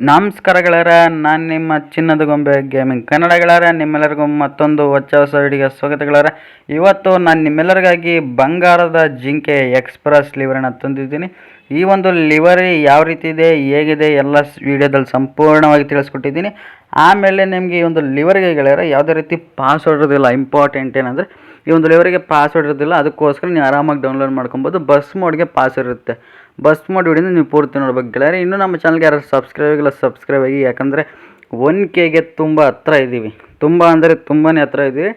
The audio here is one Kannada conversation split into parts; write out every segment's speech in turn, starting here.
ನಮಸ್ಕಾರ ಗೆಳೆಯರ, ನಾನು ನಿಮ್ಮ ಚಿನ್ನದ ಗೊಂಬೆ ಗೇಮಿಂಗ್ ಕನ್ನಡ ಗೆಳೆಯರ. ನಿಮ್ಮೆಲ್ಲರಿಗೂ ಮತ್ತೊಂದು ಹೊಸ ವಿಡಿಯೋಗೆ ಸ್ವಾಗತ ಗೆಳೆಯರ. ಇವತ್ತು ನಾನು ನಿಮ್ಮೆಲ್ಲರಿಗಾಗಿ ಬಂಗಾರದ ಜಿಂಕೆ ಎಕ್ಸ್ಪ್ರೆಸ್ ಲಿವರನ್ನು ತಂದಿದ್ದೀನಿ. ಈ ಒಂದು ಲಿವರಿ ಯಾವ ರೀತಿ ಇದೆ, ಹೇಗಿದೆ ಎಲ್ಲ ವಿಡಿಯೋದಲ್ಲಿ ಸಂಪೂರ್ಣವಾಗಿ ತಿಳಿಸ್ಕೊಟ್ಟಿದ್ದೀನಿ. ಆಮೇಲೆ ನಿಮಗೆ ಈ ಒಂದು ಲಿವರಿಗೆ ಗೆಳೆಯರ ಯಾವುದೇ ರೀತಿ ಪಾಸ್ವರ್ಡ್ ಇರೋದಿಲ್ಲ. ಇಂಪಾರ್ಟೆಂಟ್ ಏನಂದರೆ ಈ ಒಂದು ಲಿವರಿಗೆ ಪಾಸ್ವರ್ಡ್ ಇರೋದಿಲ್ಲ. ಅದಕ್ಕೋಸ್ಕರ ನೀವು ಆರಾಮಾಗಿ ಡೌನ್ಲೋಡ್ ಮಾಡ್ಕೊಬೋದು. ಬಸ್ ಮೋಡ್ಗೆ ಪಾಸ್ವರ್ಡ್ ಇರುತ್ತೆ. ಬಸ್ ಮೋಡ್ ವಿಡಿಯೋನ ನೀವು ಪೂರ್ತಿ ನೋಡ್ಬೇಕು ಗೆಳೆಯರೆ. ಇನ್ನೂ ನಮ್ಮ ಚಾನಲ್ಗೆ ಯಾರು ಸಬ್ಸ್ಕ್ರೈಬ್ ಆಗಿ, ಯಾಕಂದರೆ 1Kಗೆ ತುಂಬ ಹತ್ರ ಇದ್ದೀವಿ. ತುಂಬ ಅಂದರೆ ತುಂಬಾ ಹತ್ರ ಇದ್ದೀವಿ.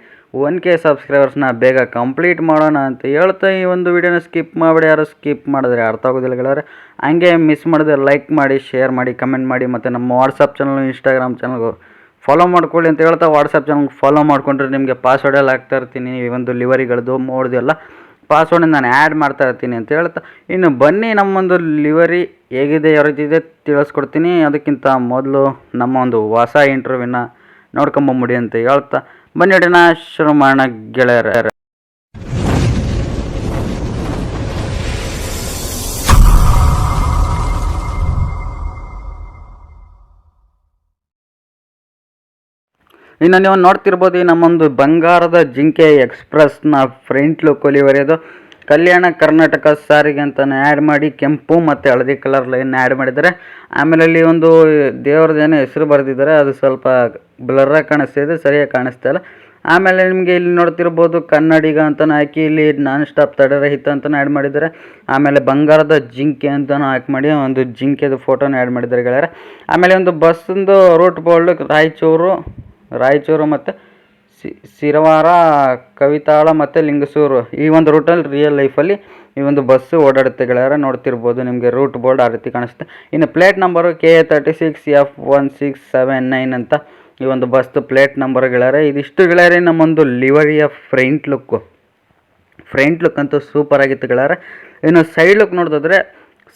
1K ಸಬ್ಸ್ಕ್ರೈಬರ್ಸ್ನ ಬೇಗ ಕಂಪ್ಲೀಟ್ ಮಾಡೋಣ ಅಂತ ಹೇಳ್ತಾ ಈ ಒಂದು ವಿಡಿಯೋನ ಸ್ಕಿಪ್ ಮಾಡಿಬಿಡಿ. ಯಾರು ಸ್ಕಿಪ್ ಮಾಡಿದ್ರೆ ಅರ್ಥ ಆಗೋದಿಲ್ಲ ಗೆಳೆಯರೆ. ಹಂಗೆ ಮಿಸ್ ಮಾಡಿದ್ರೆ ಲೈಕ್ ಮಾಡಿ, ಶೇರ್ ಮಾಡಿ, ಕಮೆಂಟ್ ಮಾಡಿ, ಮತ್ತು ನಮ್ಮ ವಾಟ್ಸಪ್ ಚಾನಲ್, ಇನ್ಸ್ಟಾಗ್ರಾಮ್ ಚಾನಲ್ಗೂ ಫಾಲೋ ಮಾಡ್ಕೊಳ್ಳಿ ಅಂತ ಹೇಳ್ತಾ ವಾಟ್ಸಪ್ ಚಾನಲ್ಗೆ ಫಾಲೋ ಮಾಡಿಕೊಂಡ್ರೆ ನಿಮಗೆ ಪಾಸ್ವರ್ಡ್ ಎಲ್ಲ ಹಾಕ್ತಾ ಇರ್ತೀನಿ. ಈ ಒಂದು ಲಿವರಿಗಳದ್ದು ಮೋಡ್ದು ಎಲ್ಲ ಪಾಸ್ವರ್ಡ್ ನಾನು ಆ್ಯಡ್ ಮಾಡ್ತಾ ಇರ್ತೀನಿ ಅಂತ ಹೇಳ್ತಾ, ಇನ್ನು ಬನ್ನಿ ನಮ್ಮೊಂದು ಲಿವರಿ ಹೇಗಿದೆ, ಯಾವ ರೀತಿ ಇದೆ ತಿಳಿಸ್ಕೊಡ್ತೀನಿ. ಅದಕ್ಕಿಂತ ಮೊದಲು ನಮ್ಮ ಒಂದು ಹೊಸ ಇಂಟರ್ವ್ಯೂನ ನೋಡ್ಕೊಂಬಂಬಿಡಿ ಅಂತ ಹೇಳ್ತಾ ಬನ್ನಿ ಅಡಿನ ಶುರು ಮಾಡೋಣ ಗೆಳೆಯರ. ಇನ್ನು ನೀವು ನೋಡ್ತಿರ್ಬೋದು ಈ ನಮ್ಮೊಂದು ಬಂಗಾರದ ಜಿಂಕೆ ಎಕ್ಸ್ಪ್ರೆಸ್ನ ಫ್ರಂಟ್ ಲುಕ್ ಲಿವರಿ. ಅದು ಕಲ್ಯಾಣ ಕರ್ನಾಟಕ ಸಾರಿಗೆ ಅಂತಲೇ ಆ್ಯಡ್ ಮಾಡಿ ಕೆಂಪು ಮತ್ತು ಹಳದಿ ಕಲರ್ ಲೈನ್ ಆ್ಯಡ್ ಮಾಡಿದ್ದಾರೆ. ಆಮೇಲೆ ಅಲ್ಲಿ ಒಂದು ದೇವ್ರದ್ದೇನೋ ಹೆಸರು ಬರೆದಿದ್ದಾರೆ, ಅದು ಸ್ವಲ್ಪ ಬ್ಲರ್ರಾಗಿ ಕಾಣಿಸ್ತಿದೆ, ಸರಿಯಾಗಿ ಕಾಣಿಸ್ತಾ ಇಲ್ಲ. ಆಮೇಲೆ ನಿಮಗೆ ಇಲ್ಲಿ ನೋಡ್ತಿರ್ಬೋದು ಕನ್ನಡಿಗ ಅಂತಲೂ ಹಾಕಿ ಇಲ್ಲಿ ನಾನ್ ಸ್ಟಾಪ್ ತಡೆರಹಿತ ಅಂತಲೂ ಆ್ಯಡ್ ಮಾಡಿದ್ದಾರೆ. ಆಮೇಲೆ ಬಂಗಾರದ ಜಿಂಕೆ ಅಂತಲೂ ಹಾಕಿ ಮಾಡಿ ಒಂದು ಜಿಂಕೆದು ಫೋಟೋನ ಆ್ಯಡ್ ಮಾಡಿದ್ದಾರೆ ಗೆಳೆಯರೆ. ಆಮೇಲೆ ಒಂದು ಬಸ್ಸಂದು ರೂಟ್ ಬೋರ್ಡ್ ರಾಯಚೂರು ಮತ್ತು ಸಿರವಾರ, ಕವಿತಾಳ ಮತ್ತು ಲಿಂಗಸೂರು, ಈ ಒಂದು ರೂಟಲ್ಲಿ ರಿಯಲ್ ಲೈಫಲ್ಲಿ ಈ ಒಂದು ಬಸ್ಸು ಓಡಾಡುತ್ತೆ ಗೆಳೆಯರ. ನೋಡ್ತಿರ್ಬೋದು ನಿಮಗೆ ರೂಟ್ ಬೋರ್ಡ್ ಆ ರೀತಿ ಕಾಣಿಸುತ್ತೆ. ಇನ್ನು ಪ್ಲೇಟ್ ನಂಬರು KA36F1679 ಅಂತ ಈ ಒಂದು ಬಸ್ದು ಪ್ಲೇಟ್ ನಂಬರ್ ಗೆಳೆಯರೆ. ಇದಿಷ್ಟು ಗೆಳೆಯರೆ ನಮ್ಮೊಂದು ಲಿವರಿಯ ಫ್ರಂಟ್ ಲುಕ್ ಅಂತೂ ಸೂಪರ್ ಆಗಿತ್ತು ಗೆಳೆಯರೆ. ಇನ್ನು ಸೈಡ್ ಲುಕ್ ನೋಡಿದ್ರೆ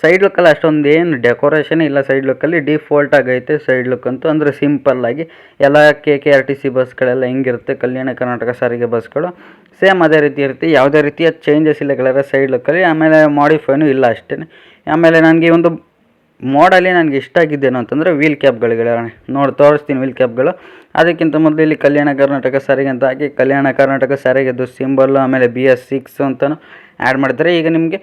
ಸೈಡ್ ಲುಕ್ಕಲ್ಲಿ ಅಷ್ಟೊಂದು ಏನು ಡೆಕೋರೇಷನ್ ಇಲ್ಲ. ಸೈಡ್ ಲುಕ್ಕಲ್ಲಿ ಡಿಫಾಲ್ಟ್ ಆಗೈತೆ ಸೈಡ್ ಲುಕ್ ಅಂತೂ, ಅಂದರೆ ಸಿಂಪಲ್ಲಾಗಿ ಎಲ್ಲ KRTC ಬಸ್ಗಳೆಲ್ಲ ಹೆಂಗಿರುತ್ತೆ, ಕಲ್ಯಾಣ ಕರ್ನಾಟಕ ಸಾರಿಗೆ ಬಸ್ಗಳು ಸೇಮ್ ಅದೇ ರೀತಿ ಇರುತ್ತೆ. ಯಾವುದೇ ರೀತಿಯ ಚೇಂಜಸ್ ಇಲ್ಲ ಗೆಳೆಯರೆ ಸೈಡ್ ಲುಕ್ಕಲ್ಲಿ. ಆಮೇಲೆ ಮಾಡಿಫೈನು ಇಲ್ಲ ಅಷ್ಟೇ. ಆಮೇಲೆ ನನಗೆ ಒಂದು ಮೋಡಲ್ಲಿ ನನಗೆ ಇಷ್ಟ ಆಗಿದ್ದೇನು ಅಂತಂದರೆ ವೀಲ್ ಕ್ಯಾಪ್ಗಳು ಗೆಳೆಯರೆ. ತೋರಿಸ್ತೀನಿ ವೀಲ್ ಕ್ಯಾಪ್ಗಳು. ಅದಕ್ಕಿಂತ ಮೊದಲು ಇಲ್ಲಿ ಕಲ್ಯಾಣ ಕರ್ನಾಟಕ ಸಾರಿಗೆ ಅಂತ ಹಾಕಿ ಕಲ್ಯಾಣ ಕರ್ನಾಟಕ ಸಾರಿಗೆದು ಸಿಂಬಲ್ಲು, ಆಮೇಲೆ BS6 ಅಂತಲೂ ಆ್ಯಡ್ ಮಾಡಿದ್ದಾರೆ. ಈಗ ನಿಮಗೆ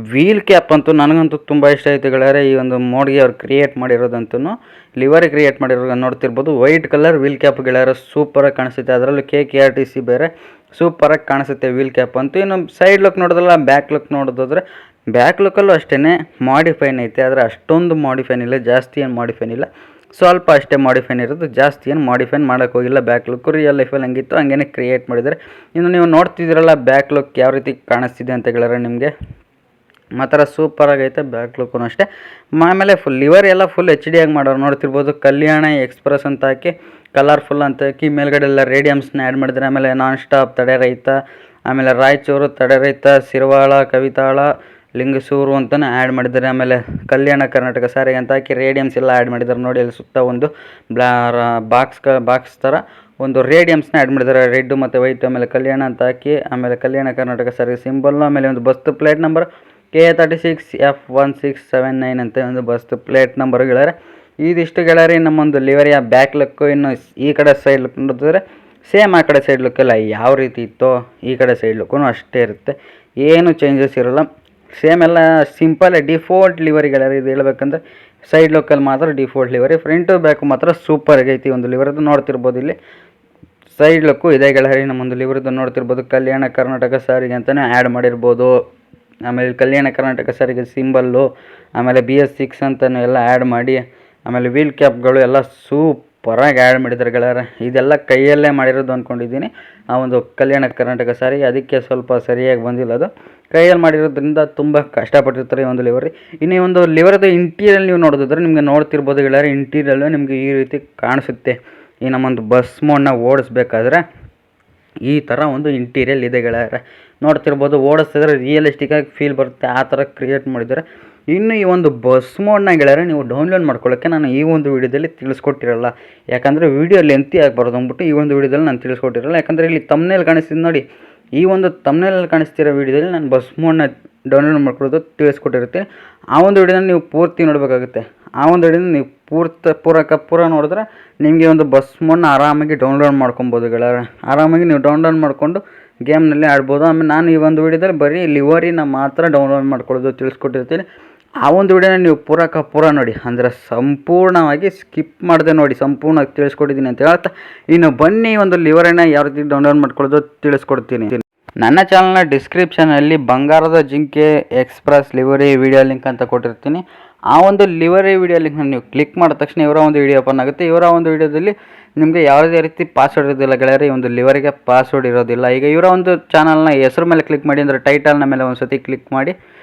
ವೀಲ್ ಕ್ಯಾಪ್ ಅಂತೂ ನನಗಂತೂ ತುಂಬ ಇಷ್ಟ ಆಯಿತು ಗೆಳೆಯರೆ. ಈ ಒಂದು ಮೋಡ್ಗೆ ಅವ್ರು ಕ್ರಿಯೇಟ್ ಮಾಡಿರೋದಂತೂ ಲಿವರಿ ಕ್ರಿಯೇಟ್ ಮಾಡಿರೋದು ನೋಡ್ತಿರ್ಬೋದು. ವೈಟ್ ಕಲರ್ ವೀಲ್ ಕ್ಯಾಪ್ ಗೆಳೆಯರೆ ಸೂಪರಾಗಿ ಕಾಣಿಸುತ್ತೆ. ಅದರಲ್ಲೂ KRTC ಬೇರೆ ಸೂಪರಾಗಿ ಕಾಣಿಸುತ್ತೆ ವೀಲ್ ಕ್ಯಾಪ್ ಅಂತೂ. ಇನ್ನು ಸೈಡ್ ಲುಕ್ ನೋಡಿದ್ರಲ್ಲ, ಬ್ಯಾಕ್ ಲುಕ್ ನೋಡಿದ್ರೆ ಬ್ಯಾಕ್ ಲುಕ್ಕಲ್ಲೂ ಅಷ್ಟೇ ಮಾಡಿಫೈನ್ ಐತೆ, ಆದರೆ ಅಷ್ಟೊಂದು ಮಾಡಿಫೈನ್ ಇಲ್ಲ, ಜಾಸ್ತಿ ಏನು ಮಾಡಿಫೈನ್ ಇಲ್ಲ, ಸ್ವಲ್ಪ ಅಷ್ಟೇ ಮಾಡಿಫೈನ್ ಇರೋದು, ಜಾಸ್ತಿ ಏನು ಮಾಡಿಫೈನ್ ಮಾಡೋಕ್ಕೆ ಹೋಗಿಲ್ಲ. ಬ್ಯಾಕ್ ಲುಕ್ಕು ರಿಯಲ್ ಲೈಫಲ್ಲಿ ಹಂಗಿತ್ತು ಹಂಗೇ ಕ್ರಿಯೇಟ್ ಮಾಡಿದ್ದಾರೆ. ಇನ್ನು ನೀವು ನೋಡ್ತಿದ್ದೀರಲ್ಲ ಬ್ಯಾಕ್ ಲುಕ್ ಯಾವ ರೀತಿ ಕಾಣಿಸ್ತಿದೆ ಅಂತ ಗೆಳೆಯರೆ, ನಿಮಗೆ ಮಾತ್ರ ಸೂಪರಾಗೈತೆ ಬ್ಯಾಕ್ ಲುಕ್ಕೂ ಅಷ್ಟೇ. ಆಮೇಲೆ ಲಿವರ್ ಎಲ್ಲ ಫುಲ್ HD ಆಗಿ ಮಾಡೋರು ನೋಡ್ತಿರ್ಬೋದು. ಕಲ್ಯಾಣ ಎಕ್ಸ್ಪ್ರೆಸ್ ಅಂತ ಹಾಕಿ ಕಲರ್ಫುಲ್ ಅಂತ ಹಾಕಿ ಮೇಲ್ಗಡೆ ಎಲ್ಲ ರೇಡಿಯಮ್ಸ್ನ ಆ್ಯಡ್ ಮಾಡಿದ್ದಾರೆ. ಆಮೇಲೆ ನಾನ್ ಸ್ಟಾಪ್ ತಡೆರಹಿತ, ಆಮೇಲೆ ರಾಯಚೂರು ತಡೆರಹಿತ, ಸಿರವಾಳ, ಕವಿತಾಳ, ಲಿಂಗಸೂರು ಅಂತಲೇ ಆ್ಯಡ್ ಮಾಡಿದ್ದಾರೆ. ಆಮೇಲೆ ಕಲ್ಯಾಣ ಕರ್ನಾಟಕ ಸಾರಿಗೆ ಅಂತ ಹಾಕಿ ರೇಡಿಯಮ್ಸ್ ಎಲ್ಲ ಆ್ಯಡ್ ಮಾಡಿದ್ದಾರೆ. ನೋಡಿ ಅಲ್ಲಿ ಸುತ್ತ ಒಂದು ಬಾಕ್ಸ್ ಥರ ಒಂದು ರೇಡಿಯಮ್ಸ್ನ ಆ್ಯಡ್ ಮಾಡಿದ್ದಾರೆ, ರೆಡ್ ಮತ್ತು ವೈಟ್. ಆಮೇಲೆ ಕಲ್ಯಾಣ ಅಂತ ಹಾಕಿ, ಆಮೇಲೆ ಕಲ್ಯಾಣ ಕರ್ನಾಟಕ ಸಾರಿಗೆ ಸಿಂಬಲ್ಲು, ಆಮೇಲೆ ಒಂದು ಬಸ್ತು ಪ್ಲೇಟ್ ನಂಬರ್ KA36F1679 ಅಂತ ಒಂದು ಬಸ್ತು ಪ್ಲೇಟ್ ನಂಬರ್ ಗೆಳೆಯರೆ. ಇದಿಷ್ಟು ಗೆಳೆಯರೆ ನಮ್ಮೊಂದು ಲಿವರಿಯ ಬ್ಯಾಕ್ ಲುಕ್ಕು. ಇನ್ನು ಈ ಕಡೆ ಸೈಡ್ ಲುಕ್ ನೋಡಿದ್ರೆ ಸೇಮ್ ಆ ಕಡೆ ಸೈಡ್ ಲುಕ್ಕೆಲ್ಲ ಯಾವ ರೀತಿ ಇತ್ತೋ ಈ ಕಡೆ ಸೈಡ್ ಲುಕ್ಕೂ ಅಷ್ಟೇ ಇರುತ್ತೆ, ಏನು ಚೇಂಜಸ್ ಇರೋಲ್ಲ. ಸೇಮ್ ಎಲ್ಲ ಸಿಂಪಲ್ ಡಿಫಾಲ್ಟ್ ಲಿವರಿ ಗೆಳೆಯರೆ. ಇದು ಹೇಳ್ಬೇಕಂದ್ರೆ ಸೈಡ್ ಲುಕ್ಕಲ್ಲಿ ಮಾತ್ರ ಡಿಫಾಲ್ಟ್ ಲಿವರಿ, ಫ್ರಂಟು ಬ್ಯಾಕು ಮಾತ್ರ ಸೂಪರ್ ಆಗೈತಿ ಒಂದು ಲಿವರದ್ದು. ನೋಡ್ತಿರ್ಬೋದು ಇಲ್ಲಿ ಸೈಡ್ ಲುಕ್ಕು ಇದೆ ಗೆಳೆಯರೆ ನಮ್ಮೊಂದು ಲಿವರದ್ದು. ನೋಡ್ತಿರ್ಬೋದು ಕಲ್ಯಾಣ ಕರ್ನಾಟಕ ಸಾರಿಗೆ ಅಂತಲೇ ಆ್ಯಡ್ ಮಾಡಿರ್ಬೋದು. ಆಮೇಲೆ ಕಲ್ಯಾಣ ಕರ್ನಾಟಕ ಸಾರಿಗೆ ಸಿಂಬಲ್ಲು, ಆಮೇಲೆ BS6 ಅಂತಲೂ ಎಲ್ಲ ಆ್ಯಡ್ ಮಾಡಿ, ಆಮೇಲೆ ವೀಲ್ ಕ್ಯಾಪ್ಗಳು ಎಲ್ಲ ಸೂಪರಾಗಿ ಆ್ಯಡ್ ಮಾಡಿದ್ದಾರೆ ಗೆಳೆಯರೆ. ಇದೆಲ್ಲ ಕೈಯಲ್ಲೇ ಮಾಡಿರೋದು ಅಂದ್ಕೊಂಡಿದ್ದೀನಿ ಆ ಒಂದು ಕಲ್ಯಾಣ ಕರ್ನಾಟಕ ಸಾರಿಗೆ, ಅದಕ್ಕೆ ಸ್ವಲ್ಪ ಸರಿಯಾಗಿ ಬಂದಿಲ್ಲ. ಅದು ಕೈಯಲ್ಲಿ ಮಾಡಿರೋದ್ರಿಂದ ತುಂಬ ಕಷ್ಟಪಟ್ಟಿರ್ತಾರೆ ಈ ಒಂದು ಲಿವರಿ. ಇನ್ನು ಈ ಒಂದು ಲಿವರದ್ದು ಇಂಟೀರಿಯಲ್ ನೀವು ನೋಡಿದ್ರೆ ನಿಮಗೆ ನೋಡ್ತಿರ್ಬೋದು ಗೆಳೆಯರೆ, ಇಂಟೀರಿಯಲ್ಲು ನಿಮಗೆ ಈ ರೀತಿ ಕಾಣಿಸುತ್ತೆ. ಈ ನಮ್ಮೊಂದು ಬಸ್ ಮೋಡ್ನ ಓಡಿಸ್ಬೇಕಾದ್ರೆ ಈ ಥರ ಒಂದು ಇಂಟೀರಿಯಲ್ ಇದೆ ಗೆಳೆಯರೆ. ನೋಡ್ತಿರ್ಬೋದು ಓಡಿಸಿದ್ರೆ ರಿಯಲಿಸ್ಟಿಕ್ಕಾಗಿ ಫೀಲ್ ಬರುತ್ತೆ, ಆ ಥರ ಕ್ರಿಯೇಟ್ ಮಾಡಿದ್ದಾರೆ. ಇನ್ನು ಈ ಒಂದು ಬಸ್ ಮೋಡ್ನ ಗೆಳೆಯರೆ ನೀವು ಡೌನ್ಲೋಡ್ ಮಾಡ್ಕೊಳ್ಳೋಕ್ಕೆ ನಾನು ಈ ಒಂದು ವೀಡಿಯೋದಲ್ಲಿ ತಿಳಿಸ್ಕೊಟ್ಟಿರಲ್ಲ, ಯಾಕಂದರೆ ವೀಡಿಯೋ ಲೆಂತಿ ಆಗಬಾರ್ದು ಅಂದ್ಬಿಟ್ಟು ಈ ಒಂದು ವೀಡಿಯೋದಲ್ಲಿ ನಾನು ತಿಳಿಸ್ಕೊಟ್ಟಿರಲ್ಲ. ಯಾಕಂದರೆ ಇಲ್ಲಿ ತಮ್ನೇಲ್ ಕಾಣಿಸ್ತಿದ್ದು ನೋಡಿ, ಈ ಒಂದು ತಮ್ನೇಲಲ್ಲಿ ಕಾಣಿಸ್ತಿರೋ ವೀಡಿಯೋದಲ್ಲಿ ನಾನು ಬಸ್ ಮೋಡ್ನ ಡೌನ್ಲೋಡ್ ಮಾಡ್ಕೊಳ್ಳೋದು ತಿಳಿಸ್ಕೊಟ್ಟಿರ್ತೀನಿ. ಆ ಒಂದು ವಿಡಿಯೋನ ನೀವು ಪೂರ್ತಿ ನೋಡಬೇಕಾಗುತ್ತೆ. ಆ ಒಂದು ವಿಡಿಯೋನ ನೀವು ಪೂರ ನೋಡಿದ್ರೆ ನಿಮಗೆ ಒಂದು ಬಸ್ ಮೋಡ್ನ ಆರಾಮಾಗಿ ಡೌನ್ಲೋಡ್ ಮಾಡ್ಕೊಬೋದು ಗೆಳೆಯರೆ. ಆರಾಮಾಗಿ ನೀವು ಡೌನ್ಲೋಡ್ ಮಾಡಿಕೊಂಡು ಗೇಮ್ನಲ್ಲಿ ಆಡ್ಬೋದು. ಆಮೇಲೆ ನಾನು ಈ ಒಂದು ವಿಡಿಯೋದಲ್ಲಿ ಬರೀ ಲಿವರಿನ ಮಾತ್ರ ಡೌನ್ಲೋಡ್ ಮಾಡ್ಕೊಳ್ಳೋದು ತಿಳಿಸ್ಕೊಟ್ಟಿರ್ತೀನಿ. ಆ ಒಂದು ವಿಡಿಯೋನ ನೀವು ಪೂರ ನೋಡಿ, ಅಂದರೆ ಸಂಪೂರ್ಣವಾಗಿ ಸ್ಕಿಪ್ ಮಾಡದೆ ನೋಡಿ, ಸಂಪೂರ್ಣವಾಗಿ ತಿಳಿಸ್ಕೊಟ್ಟಿದ್ದೀನಿ ಅಂತ ಹೇಳ್ತಾ ಇನ್ನು ಬನ್ನಿ ಒಂದು ಲಿವರಿನ ಯಾವ ರೀತಿ ಡೌನ್ಲೋಡ್ ಮಾಡ್ಕೊಳ್ಳೋದು ತಿಳಿಸ್ಕೊಡ್ತೀನಿ. ನನ್ನ ಚಾನಲ್ನ ಡಿಸ್ಕ್ರಿಪ್ಷನಲ್ಲಿ ಬಂಗಾರದ ಜಿಂಕೆ ಎಕ್ಸ್ಪ್ರೆಸ್ ಲಿವರಿ ವಿಡಿಯೋ ಲಿಂಕ್ ಅಂತ ಕೊಟ್ಟಿರ್ತೀನಿ. ಆ ಒಂದು ಲಿವರಿ ವಿಡಿಯೋ ಲಿಂಕ್ನ ನೀವು ಕ್ಲಿಕ್ ಮಾಡಿದ ತಕ್ಷಣ ಇವರ ಒಂದು ವಿಡಿಯೋ ಓಪನ್ ಆಗುತ್ತೆ. ಇವರ ಒಂದು ವಿಡಿಯೋದಲ್ಲಿ ನಿಮಗೆ ಯಾವುದೇ ರೀತಿ ಪಾಸ್ವರ್ಡ್ ಇರೋದಿಲ್ಲ ಗೆಳೆಯರೆ. ಈ ಒಂದು ಲಿವರಿಗೆ ಪಾಸ್ವರ್ಡ್ ಇರೋದಿಲ್ಲ. ಈಗ ಇವರ ಒಂದು ಚಾನಲ್ನ ಹೆಸರು ಮೇಲೆ ಕ್ಲಿಕ್ ಮಾಡಿ, ಅಂದರೆ ಟೈಟಲ್ನ ಮೇಲೆ ಒಂದು ಸತಿ ಕ್ಲಿಕ್ ಮಾಡಿ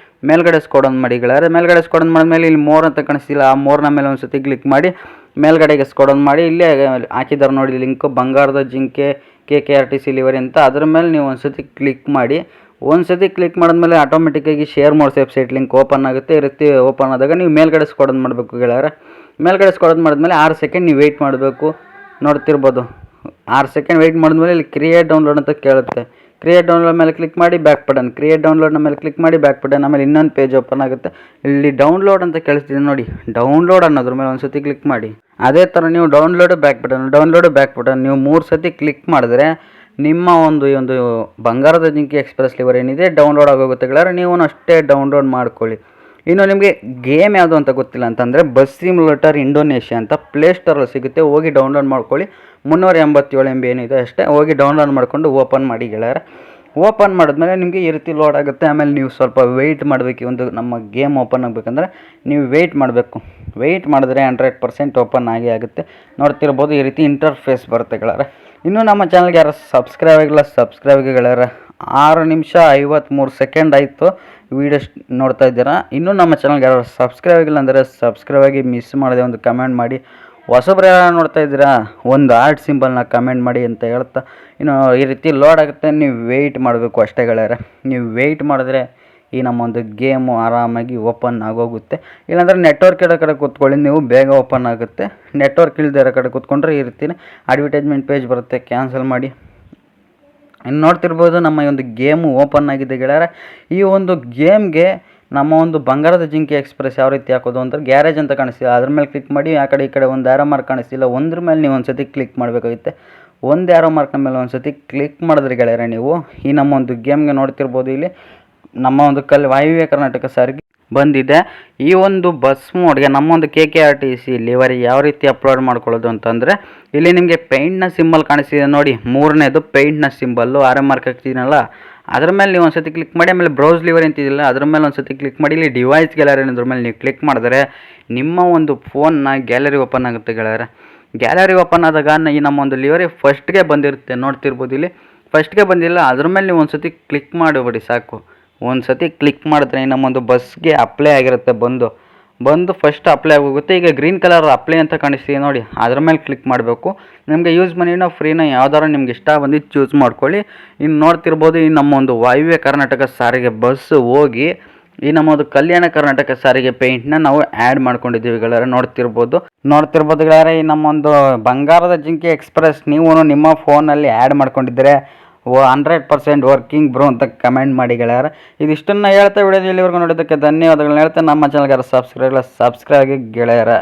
ಮೇಲ್ಗಡೆ ಸ್ಕ್ರೋಲ್ ಮಾಡಿ ಗೆಳೆಯರೆ. ಮೇಲ್ಗಡೆ ಸ್ಕ್ರೋಲ್ ಮಾಡಿದ್ಮೇಲೆ ಇಲ್ಲಿ ಮೋರ್ ಅಂತ ಕಾಣಿಸ್ತಿಲ್ಲ, ಆ ಮೋರ್ನ ಮೇಲೆ ಒಂದು ಸತಿ ಕ್ಲಿಕ್ ಮಾಡಿ ಮೇಲ್ಗಡೆಗೆ ಸ್ಕ್ರೋಲ್ ಮಾಡಿ ಇಲ್ಲೇ ಹಾಕಿದ್ದಾರೆ ನೋಡಿ ಲಿಂಕು, ಬಂಗಾರದ ಜಿಂಕೆ KKRTC ಲಿವರಿ ಅಂತ. ಅದ್ರ ಮೇಲೆ ನೀವು ಒಂದು ಸತಿ ಕ್ಲಿಕ್ ಮಾಡಿ. ಒಂದು ಸತಿ ಕ್ಲಿಕ್ ಮಾಡಿದ್ಮೇಲೆ ಆಟೋಮೆಟಿಕ್ಕಾಗಿ share mods website link open ಆಗುತ್ತೆ. ಈ ರೀತಿ ಓಪನ್ ಆದಾಗ ನೀವು ಮೇಲ್ಗಡೆ ಸ್ಕ್ರೋಲ್ ಮಾಡಬೇಕು ಗೆಳೆಯರೆ. ಮೇಲ್ಗಡೆ ಸ್ಕ್ರೋಲ್ ಮಾಡಿದ್ಮೇಲೆ 6 ಸೆಕೆಂಡ್ ನೀವು ವೆಯ್ಟ್ ಮಾಡಬೇಕು. ನೋಡ್ತಿರ್ಬೋದು 6 ಸೆಕೆಂಡ್ ವೆಯ್ಟ್ ಮಾಡಿದ್ಮೇಲೆ ಇಲ್ಲಿ ಕ್ರಿಯೇಟ್ ಡೌನ್ಲೋಡ್ ಅಂತ ಕೇಳುತ್ತೆ. ಕ್ರಿಯೇಟ್ ಡೌನ್ಲೋಡ್ ಮೇಲೆ ಕ್ಲಿಕ್ ಮಾಡಿ ಬ್ಯಾಕ್ ಬಟನ್, ಕ್ರಿಯೇಟ್ ಡೌನ್ಲೋಡ್ನ ಮೇಲೆ ಕ್ಲಿಕ್ ಮಾಡಿ ಬ್ಯಾಕ್ ಬಟನ್. ಆಮೇಲೆ ಇನ್ನೊಂದು ಪೇಜ್ ಓಪನ್ ಆಗುತ್ತೆ. ಇಲ್ಲಿ ಡೌನ್ಲೋಡ್ ಅಂತ ಕೇಳಿಸ್ತಿದೆ ನೋಡಿ, ಡೌನ್ಲೋಡ್ ಅನ್ನೋದ್ರ ಮೇಲೆ ಒಂದು ಸತಿ ಕ್ಲಿಕ್ ಮಾಡಿ. ಅದೇ ಥರ ನೀವು ಡೌನ್ಲೋಡ್ ಬ್ಯಾಕ್ ಬಟನ್ ನೀವು 3 ಸತಿ ಕ್ಲಿಕ್ ಮಾಡಿದ್ರೆ ನಿಮ್ಮ ಈ ಒಂದು ಬಂಗಾರದ ಜಿಂಕೆ ಎಕ್ಸ್ಪ್ರೆಸ್ ಲಿವರ್ ಏನಿದೆ ಡೌನ್ಲೋಡ್ ಆಗೋಗುತ್ತೆ ಗೆಳೆಯರೆ. ನೀವು ಅಷ್ಟೇ ಡೌನ್ಲೋಡ್ ಮಾಡ್ಕೊಳ್ಳಿ. ಇನ್ನು ನಿಮಗೆ ಗೇಮ್ ಯಾವುದು ಅಂತ ಗೊತ್ತಿಲ್ಲ ಅಂತಂದರೆ ಬಸ್ ಸಿಮ್ಯುಲೇಟರ್ ಇಂಡೋನೇಷ್ಯಾ ಅಂತ ಪ್ಲೇಸ್ಟೋರಲ್ಲಿ ಸಿಗುತ್ತೆ. ಹೋಗಿ ಡೌನ್ಲೋಡ್ ಮಾಡ್ಕೊಳ್ಳಿ. 387 MB ಏನಿದೆ ಅಷ್ಟೇ. ಹೋಗಿ ಡೌನ್ಲೋಡ್ ಮಾಡಿಕೊಂಡು ಓಪನ್ ಮಾಡಿ ಗೆಳೆಯರೆ. ಓಪನ್ ಮಾಡಿದ್ಮೇಲೆ ನಿಮಗೆ ಈ ರೀತಿ ಲೋಡ್ ಆಗುತ್ತೆ. ಆಮೇಲೆ ನೀವು ಸ್ವಲ್ಪ ವೆಯ್ಟ್ ಮಾಡಬೇಕು. ಈ ಒಂದು ನಮ್ಮ ಗೇಮ್ ಓಪನ್ ಆಗಬೇಕಂದ್ರೆ ನೀವು ವೆಯ್ಟ್ ಮಾಡಬೇಕು. ವೆಯ್ಟ್ ಮಾಡಿದ್ರೆ 100% ಓಪನ್ ಆಗೇ ಆಗುತ್ತೆ. ನೋಡ್ತಿರ್ಬೋದು ಈ ರೀತಿ ಇಂಟರ್ಫೇಸ್ ಬರುತ್ತೆ ಗೆಳೆಯರೆ. ಇನ್ನೂ ನಮ್ಮ ಚಾನಲ್ಗೆ ಯಾರು ಸಬ್ಸ್ಕ್ರೈಬ್ ಆಗಿಲ್ಲ, ಸಬ್ಸ್ಕ್ರೈಬ್ ಆಗಿ ಗೆಳೆಯರೆ. 6 ನಿಮಿಷ 53 ಸೆಕೆಂಡ್ ಆಯಿತು ವೀಡಿಯೋ ನೋಡ್ತಾ ಇದ್ದೀರಾ. ಇನ್ನೂ ನಮ್ಮ ಚಾನಲ್ಗೆ ಯಾರು ಸಬ್ಸ್ಕ್ರೈಬ್ ಆಗಿಲ್ಲ ಅಂದರೆ ಸಬ್ಸ್ಕ್ರೈಬ್ ಆಗಿ, ಮಿಸ್ ಮಾಡಿದೆ ಒಂದು ಕಮೆಂಟ್ ಮಾಡಿ. ಹೊಸಬ್ರು ಯಾರು ನೋಡ್ತಾ ಇದ್ದೀರಾ ಒಂದು ಆರ್ಟ್ ಸಿಂಬಲ್ನ ಕಮೆಂಟ್ ಮಾಡಿ ಅಂತ ಹೇಳ್ತಾ ಇನ್ನು ಈ ರೀತಿ ಲೋಡ್ ಆಗುತ್ತೆ. ನೀವು ವೆಯ್ಟ್ ಮಾಡಬೇಕು ಅಷ್ಟೇ ಗೆಳೆಯರೆ. ನೀವು ವೆಯ್ಟ್ ಮಾಡಿದ್ರೆ ಈ ನಮ್ಮ ಒಂದು ಗೇಮು ಆರಾಮಾಗಿ ಓಪನ್ ಆಗೋಗುತ್ತೆ. ಇಲ್ಲಾಂದರೆ ನೆಟ್ವರ್ಕ್ ಇರೋ ಕಡೆ ಕೂತ್ಕೊಳ್ಳಿ, ನೀವು ಬೇಗ ಓಪನ್ ಆಗುತ್ತೆ. ನೆಟ್ವರ್ಕ್ ಇಲ್ಲದೆ ಇರೋ ಕಡೆ ಕೂತ್ಕೊಂಡ್ರೆ ಈ ರೀತಿ ಅಡ್ವರ್ಟೈಸ್ಮೆಂಟ್ ಪೇಜ್ ಬರುತ್ತೆ, ಕ್ಯಾನ್ಸಲ್ ಮಾಡಿ. ಇನ್ನು ನೋಡ್ತಿರ್ಬೋದು ನಮ್ಮ ಈ ಒಂದು ಗೇಮು ಓಪನ್ ಆಗಿದೆ ಗೆಳೆಯರೆ. ಈ ಒಂದು ಗೇಮ್ಗೆ ನಮ್ಮ ಒಂದು ಬಂಗಾರದ ಜಿಂಕೆ ಎಕ್ಸ್ಪ್ರೆಸ್ ಯಾವ ರೀತಿ ಹಾಕೋದು ಅಂತ ಗ್ಯಾರೇಜ್ ಅಂತ ಕಾಣಿಸ್ತಿಲ್ಲ, ಅದ್ರ ಮೇಲೆ ಕ್ಲಿಕ್ ಮಾಡಿ. ಆ ಕಡೆ ಈ ಕಡೆ ಒಂದು ಆರೋ ಮಾರ್ಕ್ ಕಾಣಿಸ್ತಿಲ್ಲ, ಒಂದ್ರ ಮೇಲೆ ನೀವು ಒಂದು ಸತಿ ಕ್ಲಿಕ್ ಮಾಡಬೇಕಾಗುತ್ತೆ. ಒಂದು ಆರೋ ಮಾರ್ಕ್ನ ಮೇಲೆ ಒಂದು ಸತಿ ಕ್ಲಿಕ್ ಮಾಡಿದ್ರೆ ಗೆಳೆಯರೆ ನೀವು ಈ ನಮ್ಮ ಒಂದು ಗೇಮ್ಗೆ ನೋಡ್ತಿರ್ಬೋದು ಇಲ್ಲಿ ನಮ್ಮ ಒಂದು ವಾಯುವ್ಯ ಕರ್ನಾಟಕ ಸಾರಿಗೆ ಬಂದಿದೆ. ಈ ಒಂದು ಬಸ್ ಮೋಡ್ಗೆ ನಮ್ಮೊಂದು KKRTC ಲಿವರಿ ಯಾವ ರೀತಿ ಅಪ್ಲೋಡ್ ಮಾಡ್ಕೊಳ್ಳೋದು ಅಂತಂದರೆ ಇಲ್ಲಿ ನಿಮಗೆ ಪೇಂಟ್ನ ಸಿಂಬಲ್ ಕಾಣಿಸ್ತಿದೆ ನೋಡಿ, 3ನೇದು ಪೇಂಟ್ನ ಸಿಂಬಲ್ಲು ಆರೋ ಮಾರ್ಕ್ ಹಾಕ್ತಿದ್ದೀನಲ್ಲ ಅದ್ರ ಮೇಲೆ ನೀವು ಒಂದು ಸತಿ ಕ್ಲಿಕ್ ಮಾಡಿ. ಆಮೇಲೆ ಬ್ರೌಸ್ ಲಿವರ್ ಅಂತಿದ್ದಿಲ್ಲ ಅದ್ರ ಮೇಲೆ ಒಂದು ಸತಿ ಕ್ಲಿಕ್ ಮಾಡಿ. ಇಲ್ಲಿ ಡಿವೈಸ್ ಗ್ಯಾಲರಿ ಅನ್ನೋದ್ರ ಮೇಲೆ ನೀವು ಕ್ಲಿಕ್ ಮಾಡಿದ್ರೆ ನಿಮ್ಮ ಒಂದು ಫೋನ್ನ ಗ್ಯಾಲರಿ ಓಪನ್ ಆಗುತ್ತೆ ಗೆಳೆಯರೆ. ಗ್ಯಾಲರಿ ಓಪನ್ ಆದಾಗ ಈ ನಮ್ಮ ಒಂದು ಲಿವರಿ ಫಸ್ಟ್ಗೆ ಬಂದಿರುತ್ತೆ. ನೋಡ್ತಿರ್ಬೋದು ಇಲ್ಲಿ ಫಸ್ಟ್ಗೆ ಬಂದಿಲ್ಲ, ಅದ್ರ ಮೇಲೆ ನೀವು ಒಂದು ಸತಿ ಕ್ಲಿಕ್ ಮಾಡಿಬಿಡಿ ಸಾಕು. ಒಂದು ಸತಿ ಕ್ಲಿಕ್ ಮಾಡಿದ್ರೆ ನಮ್ಮೊಂದು ಬಸ್ಗೆ ಅಪ್ಲೈ ಆಗಿರುತ್ತೆ, ಬಂದು ಫಸ್ಟ್ ಅಪ್ಲೈ ಆಗೋಗುತ್ತೆ. ಈಗ ಗ್ರೀನ್ ಕಲರ್ ಅಪ್ಲೈ ಅಂತ ಕಾಣಿಸ್ತೀವಿ ನೋಡಿ, ಅದ್ರ ಮೇಲೆ ಕ್ಲಿಕ್ ಮಾಡಬೇಕು. ನಿಮಗೆ ಯೂಸ್ ಮನಿನ ಫ್ರೀನ ಯಾವ್ದಾರು ನಿಮ್ಗೆ ಇಷ್ಟ ಬಂದಿದ್ದು ಚೂಸ್ ಮಾಡ್ಕೊಳ್ಳಿ. ಇನ್ನು ನೋಡ್ತಿರ್ಬೋದು ಈ ನಮ್ಮ ಒಂದು ವಾಯುವ್ಯ ಕರ್ನಾಟಕ ಸಾರಿಗೆ ಬಸ್ ಹೋಗಿ ಈ ನಮ್ಮ ಒಂದು ಕಲ್ಯಾಣ ಕರ್ನಾಟಕ ಸಾರಿಗೆ ಪೇಂಟ್ನ ನಾವು ಆ್ಯಡ್ ಮಾಡ್ಕೊಂಡಿದ್ದೀವಿ ಗೆಳೆಯರೆ. ನೋಡ್ತಿರ್ಬೋದು ಗೆಳೆಯರೆ ಈ ನಮ್ಮೊಂದು ಬಂಗಾರದ ಜಿಂಕೆ ಎಕ್ಸ್ಪ್ರೆಸ್ ನೀವು ನಿಮ್ಮ ಫೋನಲ್ಲಿ ಆ್ಯಡ್ ಮಾಡ್ಕೊಂಡಿದ್ದರೆ 100% ವರ್ಕಿಂಗ್ ಬ್ರೋ ಅಂತ ಕಮೆಂಟ್ ಮಾಡಿ ಗೆಳೆಯರೆ. ಇದಿಷ್ಟನ್ನು ಹೇಳ್ತಾ ವಿಡಿಯೋದಲ್ಲಿ ಇಲ್ಲಿವರೆಗೂ ನೋಡೋದಕ್ಕೆ ಧನ್ಯವಾದಗಳನ್ನ ಹೇಳ್ತಾ ನಮ್ಮ ಚಾನಲ್ಗೆ ಸಬ್ಸ್ಕ್ರೈಬ್ ಆಗಿ ಗೆಳೆಯರ.